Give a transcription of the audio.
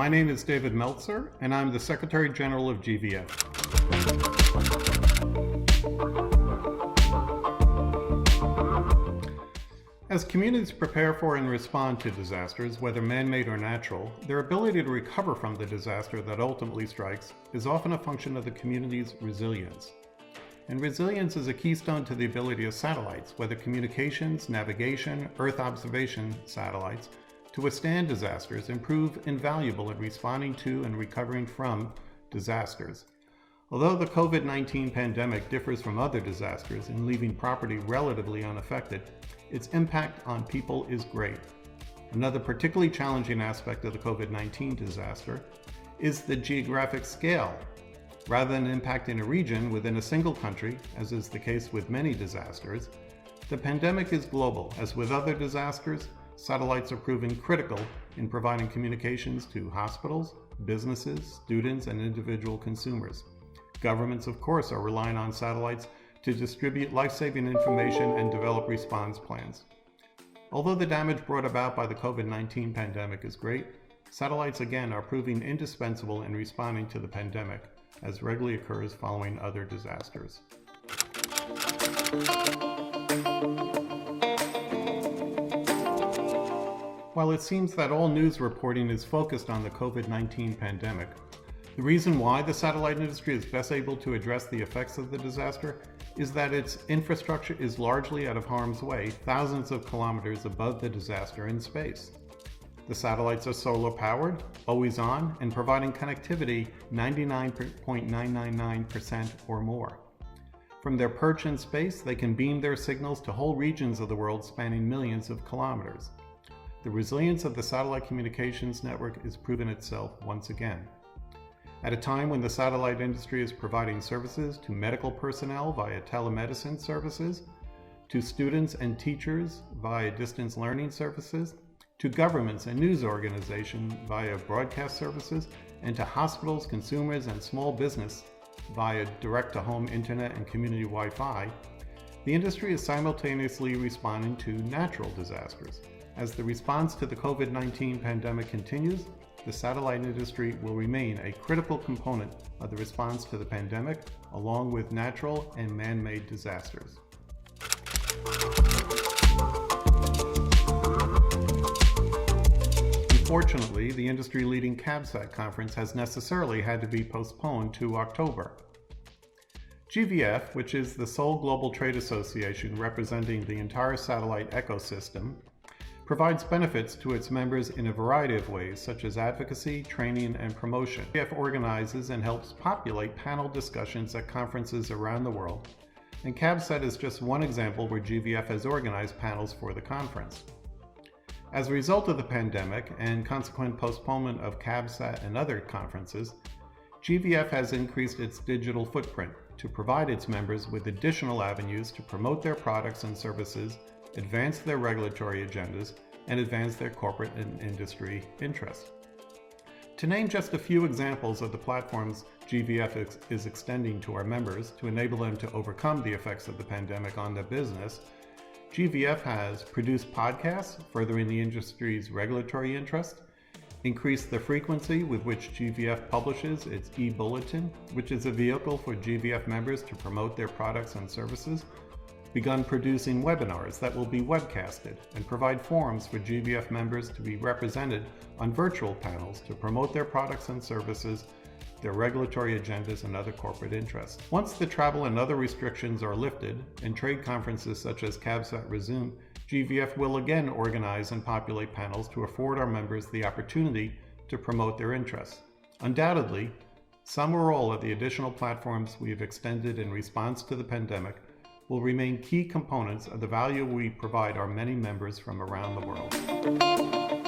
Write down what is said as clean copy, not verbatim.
My name is David Meltzer, and I'm the Secretary General of GVF. As communities prepare for and respond to disasters, whether man-made or natural, their ability to recover from the disaster that ultimately strikes is often a function of the community's resilience. And resilience is a keystone to the ability of satellites, whether communications, navigation, Earth observation satellites, to withstand disasters and prove invaluable in responding to and recovering from disasters. Although the COVID-19 pandemic differs from other disasters in leaving property relatively unaffected, its impact on people is great. Another particularly challenging aspect of the COVID-19 disaster is the geographic scale. Rather than impacting a region within a single country, as is the case with many disasters, the pandemic is global. As with other disasters, satellites are proving critical in providing communications to hospitals, businesses, students, and individual consumers. Governments, of course, are relying on satellites to distribute life-saving information and develop response plans. Although the damage brought about by the COVID-19 pandemic is great, satellites again are proving indispensable in responding to the pandemic, as regularly occurs following other disasters. While it seems that all news reporting is focused on the COVID-19 pandemic, the reason why the satellite industry is best able to address the effects of the disaster is that its infrastructure is largely out of harm's way, thousands of kilometers above the disaster in space. The satellites are solar powered, always on, and providing connectivity 99.999% or more. From their perch in space, they can beam their signals to whole regions of the world spanning millions of kilometers. The resilience of the satellite communications network is proving itself once again. At a time when the satellite industry is providing services to medical personnel via telemedicine services, to students and teachers via distance learning services, to governments and news organizations via broadcast services, and to hospitals, consumers, and small business via direct-to-home internet and community Wi-Fi, the industry is simultaneously responding to natural disasters. As the response to the COVID-19 pandemic continues, the satellite industry will remain a critical component of the response to the pandemic, along with natural and man-made disasters. Unfortunately, the industry-leading CABSAT conference has necessarily had to be postponed to October. GVF, which is the sole global trade association representing the entire satellite ecosystem, provides benefits to its members in a variety of ways, such as advocacy, training, and promotion. GVF organizes and helps populate panel discussions at conferences around the world, and CABSAT is just one example where GVF has organized panels for the conference. As a result of the pandemic and consequent postponement of CABSAT and other conferences, GVF has increased its digital footprint to provide its members with additional avenues to promote their products and services, advance their regulatory agendas, and advance their corporate and industry interests. To name just a few examples of the platforms GVF is extending to our members to enable them to overcome the effects of the pandemic on their business, GVF has produced podcasts furthering the industry's regulatory interest, increased the frequency with which GVF publishes its e-bulletin, which is a vehicle for GVF members to promote their products and services, begun producing webinars that will be webcasted, and provide forums for GVF members to be represented on virtual panels to promote their products and services, their regulatory agendas, and other corporate interests. Once the travel and other restrictions are lifted and trade conferences such as CABSAT resume, GVF will again organize and populate panels to afford our members the opportunity to promote their interests. Undoubtedly, some or all of the additional platforms we have extended in response to the pandemic will remain key components of the value we provide our many members from around the world.